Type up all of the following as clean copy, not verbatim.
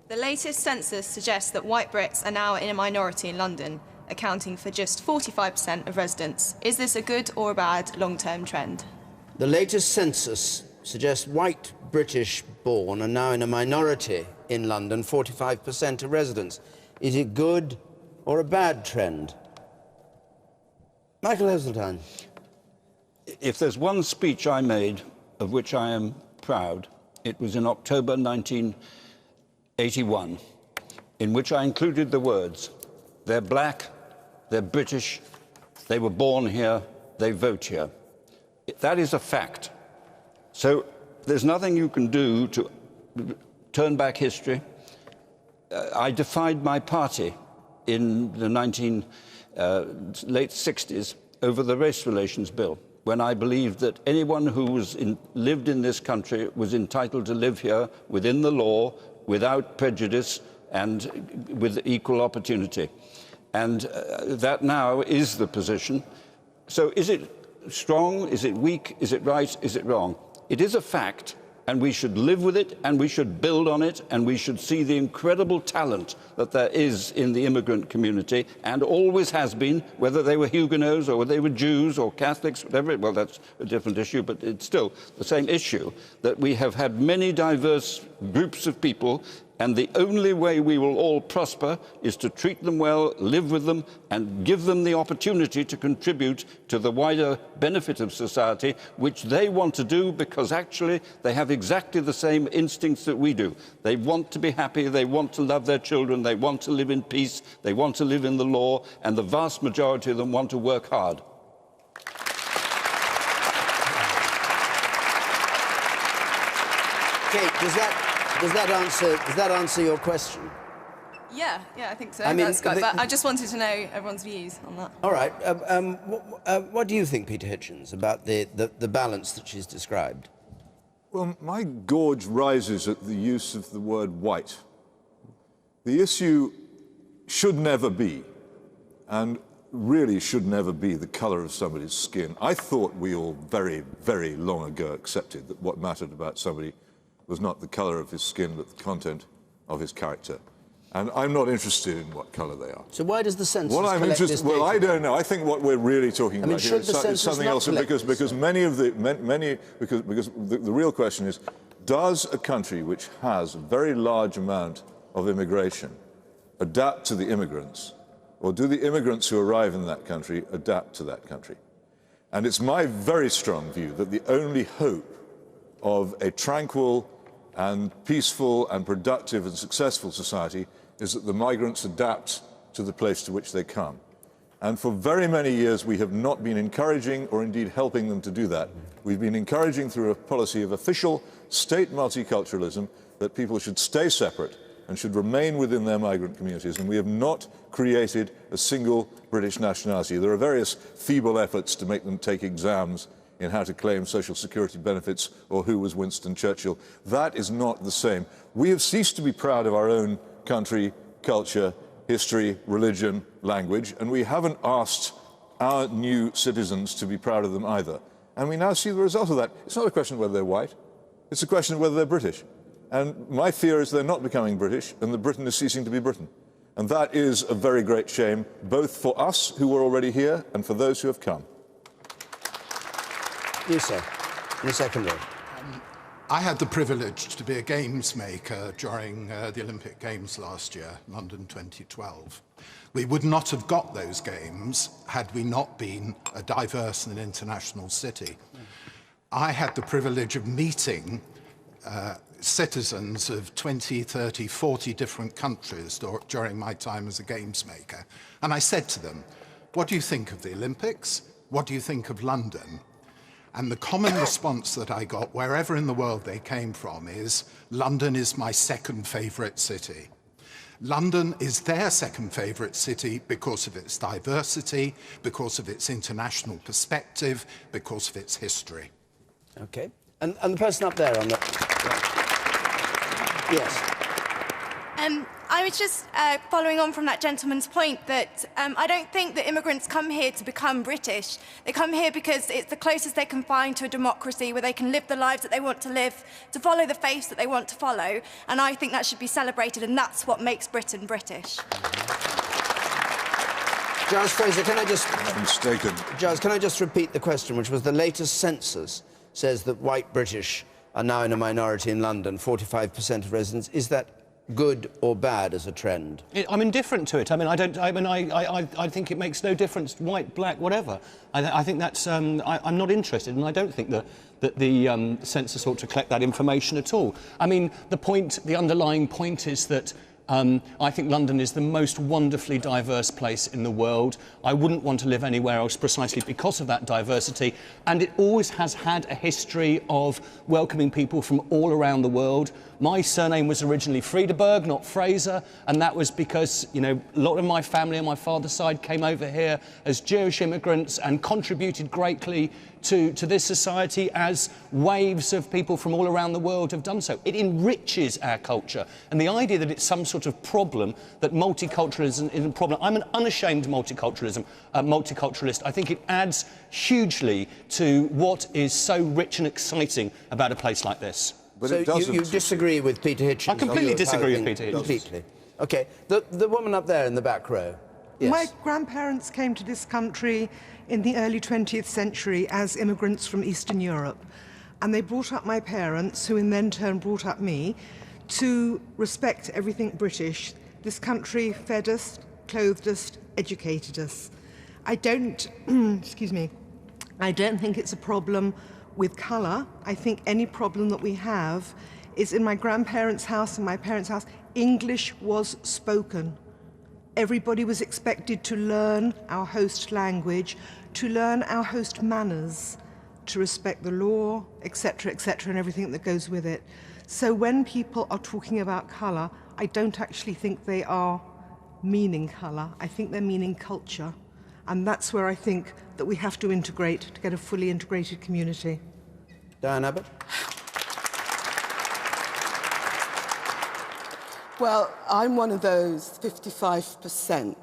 The latest census suggests that white Brits are now in a minority in London, accounting for just 45% of residents. Is this a good or a bad long-term trend? The latest census suggests white British-born are now in a minority in London, 45% of residents. Is it good or a bad trend? Michael Heseltine. If there's one speech I made of which I am proud, it was in October 1981, in which I included the words, they're black, they're British, they were born here, they vote here. That is a fact. So there's nothing you can do to turn back history. I defied my party in the late 60s over the Race Relations Bill, when I believed that anyone who lived in this country was entitled to live here within the law, without prejudice, and with equal opportunity. And that now is the position. So is it strong? Is it weak? Is it right? Is it wrong? It is a fact, and we should live with it, and we should build on it, and we should see the incredible talent that there is in the immigrant community, and always has been, whether they were Huguenots or whether they were Jews or Catholics, whatever. Well, that's a different issue, but it's still the same issue, that we have had many diverse groups of people, and the only way we will all prosper is to treat them well, live with them, and give them the opportunity to contribute to the wider benefit of society, which they want to do because actually they have exactly the same instincts that we do. They want to be happy, they want to love their children, they want to live in peace, they want to live in the law, and the vast majority of them want to work hard. Kate, does that answer your question? Yeah, I think so. I mean, but I just wanted to know everyone's views on that. All right. What do you think, Peter Hitchens, about the balance that she's described? Well, my gorge rises at the use of the word white. The issue should never be, and really should never be, the colour of somebody's skin. I thought we all very, very long ago accepted that what mattered about somebody was not the colour of his skin, but the content of his character. And I'm not interested in what colour they are. So why does the census collect this data? Well, I don't know. I think what we're really talking about here is something else. Because the real question is, does a country which has a very large amount of immigration adapt to the immigrants, or do the immigrants who arrive in that country adapt to that country? And it's my very strong view that the only hope of a tranquil and peaceful and productive and successful society is that the migrants adapt to the place to which they come. And for very many years we have not been encouraging or indeed helping them to do that. We've been encouraging through a policy of official state multiculturalism that people should stay separate and should remain within their migrant communities, and we have not created a single British nationality. There are various feeble efforts to make them take exams in how to claim social security benefits or who was Winston Churchill. That is not the same. We have ceased to be proud of our own country, culture, history, religion, language, and we haven't asked our new citizens to be proud of them either. And we now see the result of that. It's not a question of whether they're white, it's a question of whether they're British. And my fear is they're not becoming British, and that Britain is ceasing to be Britain. And that is a very great shame, both for us who were already here and for those who have come. You, sir, in the second row. I had the privilege to be a games maker during the Olympic Games last year, London 2012. We would not have got those games had we not been a diverse and international city. I had the privilege of meeting citizens of 20, 30, 40 different countries during my time as a games maker. And I said to them, what do you think of the Olympics? What do you think of London? And the common response that I got, wherever in the world they came from, is, London is my second favourite city. London is their second favourite city because of its diversity, because of its international perspective, because of its history. OK. And the person up there on the... Yes. I was just following on from that gentleman's point that I don't think that immigrants come here to become British. They come here because it's the closest they can find to a democracy where they can live the lives that they want to live, to follow the faiths that they want to follow. And I think that should be celebrated, and that's what makes Britain British. Giles Fraser, can I just... Mistaken. Giles, can I just repeat the question, which was the latest census says that white British are now in a minority in London, 45% of residents. Is that good or bad as a trend? I'm indifferent to it. I mean, I think it makes no difference, white, black, whatever. I think that's... I'm not interested, and I don't think that the census ought to collect that information at all. I mean, the underlying point is that I think London is the most wonderfully diverse place in the world. I wouldn't want to live anywhere else precisely because of that diversity. And it always has had a history of welcoming people from all around the world. My surname was originally Friedeberg, not Fraser, and that was because, you know, a lot of my family on my father's side came over here as Jewish immigrants and contributed greatly to this society as waves of people from all around the world have done so. It enriches our culture. And the idea that it's some sort of problem, that multiculturalism is a problem, I'm an unashamed multiculturalist. I think it adds hugely to what is so rich and exciting about a place like this. But so you disagree with Peter Hitchens? I completely disagree with Peter Hitchens. Completely. OK. The woman up there in the back row. Yes. My grandparents came to this country in the early 20th century as immigrants from Eastern Europe. And they brought up my parents, who in then turn brought up me, to respect everything British. This country fed us, clothed us, educated us. I don't, excuse me, I don't think it's a problem with colour. I think any problem that we have is in my grandparents' house and my parents' house, English was spoken. Everybody was expected to learn our host language, to learn our host manners, to respect the law, etc., and everything that goes with it. So when people are talking about colour, I don't actually think they are meaning colour. I think they're meaning culture. And that's where I think that we have to integrate to get a fully integrated community. Diane Abbott? Well, I'm one of those 55%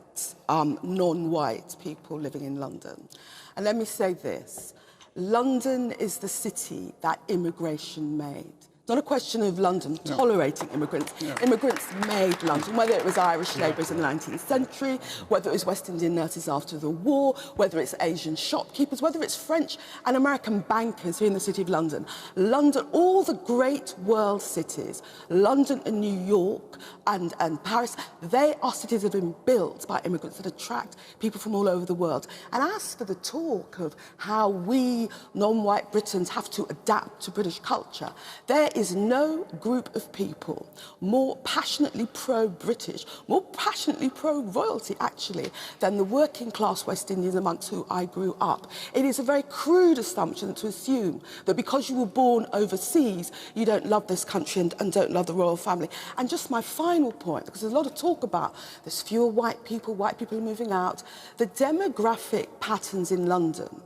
non-white people living in London. And let me say this. London is the city that immigration made. Not a question of London tolerating immigrants. Immigrants made London, whether it was Irish labourers in the 19th century, whether it was West Indian nurses after the war, whether it's Asian shopkeepers, whether it's French and American bankers here in the City of London. London, all the great world cities, London and New York and Paris, they are cities that have been built by immigrants that attract people from all over the world. And as for the talk of how we non-white Britons have to adapt to British culture, there is no group of people more passionately pro-British, more passionately pro-royalty, actually, than the working-class West Indians amongst whom I grew up. It is a very crude assumption to assume that because you were born overseas, you don't love this country and don't love the royal family. And just my final point, because there's a lot of talk about there's fewer white people are moving out. The demographic patterns in London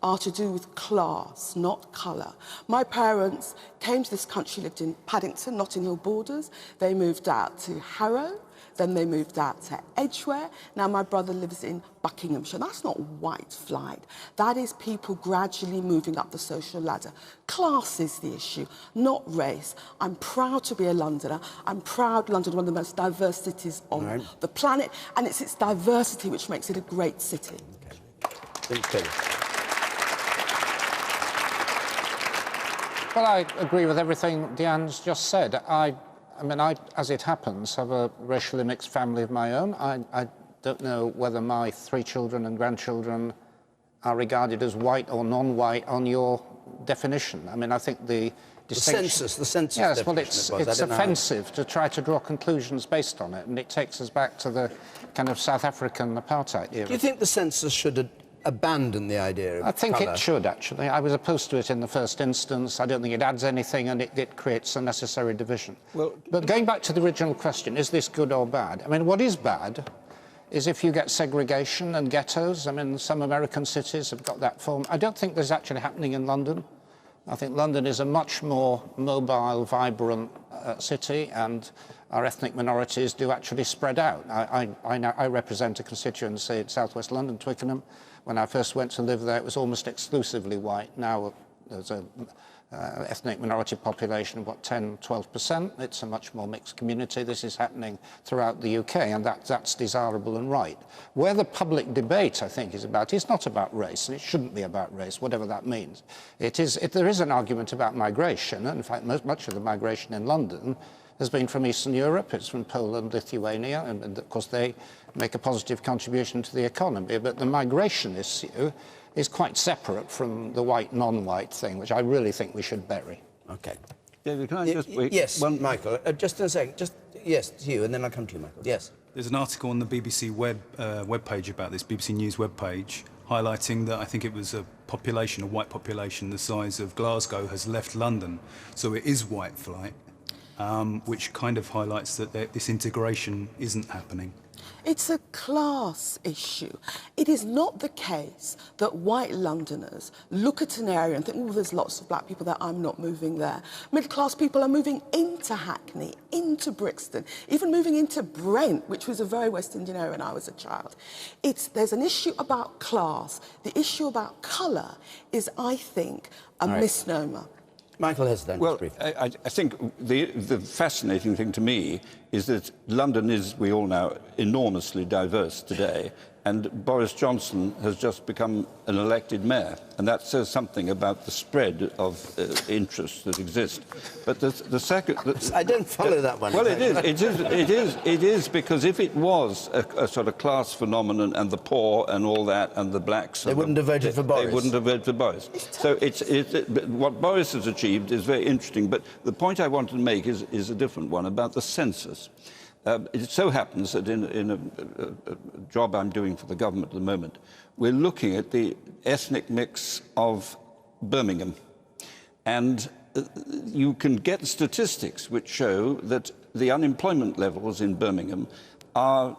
are to do with class, not colour. My parents came to this country, lived in Paddington, Notting Hill borders. They moved out to Harrow, then they moved out to Edgware. Now my brother lives in Buckinghamshire. That's not white flight. That is people gradually moving up the social ladder. Class is the issue, not race. I'm proud to be a Londoner. I'm proud London is one of the most diverse cities on the planet, and it's its diversity which makes it a great city. Okay. Well, I agree with everything Diane's just said. I mean, as it happens, have a racially mixed family of my own. I don't know whether my 3 children and grandchildren are regarded as white or non-white on your definition. I mean, I think the distinction... The census yes, well, it's offensive to try to draw conclusions based on it, and it takes us back to the kind of South African apartheid era. Do you think the census should abandon the idea of I think colour? It should, actually. I was opposed to it in the first instance. I don't think it adds anything, and it creates unnecessary division. Well, but going back to the original question, is this good or bad? I mean, what is bad is if you get segregation and ghettos. I mean, some American cities have got that form. I don't think there's actually happening in London. I think London is a much more mobile, vibrant, city, and our ethnic minorities do actually spread out. I represent a constituency in southwest London, Twickenham. When I first went to live there, it was almost exclusively white. Now there's a ethnic minority population of, what, 10, 12%. It's a much more mixed community. This is happening throughout the UK, and that's desirable and right. Where the public debate, I think, is not about race, and it shouldn't be about race, whatever that means. There is an argument about migration, and in fact, much of the migration in London has been from Eastern Europe. It's from Poland, Lithuania, and of course they make a positive contribution to the economy. But the migration issue is quite separate from the white, non-white thing, which I really think we should bury. OK. David, can I just... Yes, Michael, just in a second. Yes, to you, and then I'll come to you, Michael. Yes. There's an article on the BBC webpage about this, BBC News webpage, highlighting that I think it was a white population the size of Glasgow has left London. So it is white flight, which kind of highlights that this integration isn't happening. It's a class issue. It is not the case that white Londoners look at an area and think, oh, there's lots of black people there, I'm not moving there. Middle-class people are moving into Hackney, into Brixton, even moving into Brent, which was a very West Indian area when I was a child. There's an issue about class. The issue about colour is, I think, a misnomer. Michael Heseltine. Well, I think the fascinating thing to me is that London is, we all know, enormously diverse today, and Boris Johnson has just become an elected mayor, and that says something about the spread of interests that exist. But the second... I don't follow that one. Well, it is, because if it was a sort of class phenomenon and the poor and all that and the blacks... They wouldn't have voted for Boris. They wouldn't have voted for Boris. So what Boris has achieved is very interesting, but the point I wanted to make is a different one, about the census. It so happens that in a job I'm doing for the government at the moment, we're looking at the ethnic mix of Birmingham. And you can get statistics which show that the unemployment levels in Birmingham are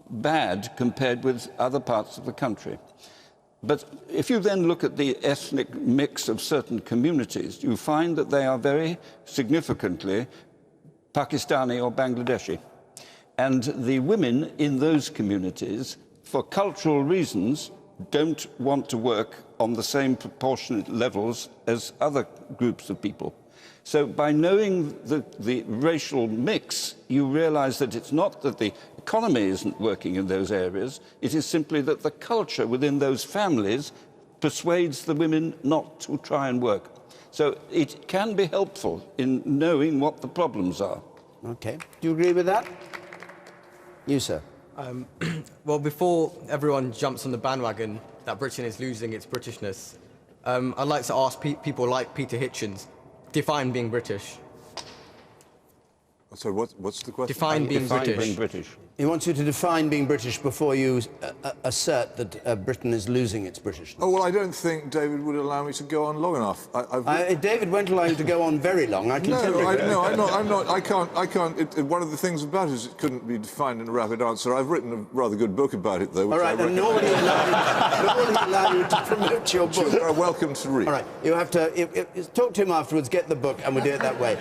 bad compared with other parts of the country. But if you then look at the ethnic mix of certain communities, you find that they are very significantly Pakistani or Bangladeshi. And the women in those communities, for cultural reasons, don't want to work on the same proportionate levels as other groups of people. So by knowing the racial mix, you realise that it's not that the economy isn't working in those areas, it is simply that the culture within those families persuades the women not to try and work. So it can be helpful in knowing what the problems are. OK. Do you agree with that? You, sir. Well, before everyone jumps on the bandwagon that Britain is losing its Britishness, I'd like to ask people like Peter Hitchens, define being British. Sorry, what's the question? Define being British. He wants you to define being British before you assert that Britain is losing its Britishness. Oh, well, I don't think David would allow me to go on long enough. David won't allow you to go on very long, I can tell you. No, I'm not. I can't. One of the things about it is it couldn't be defined in a rapid answer. I've written a rather good book about it, though. All right, and nor will he allow you to promote your book. You're welcome to read. All right, you have to talk to him afterwards, get the book, and we'll do it that way.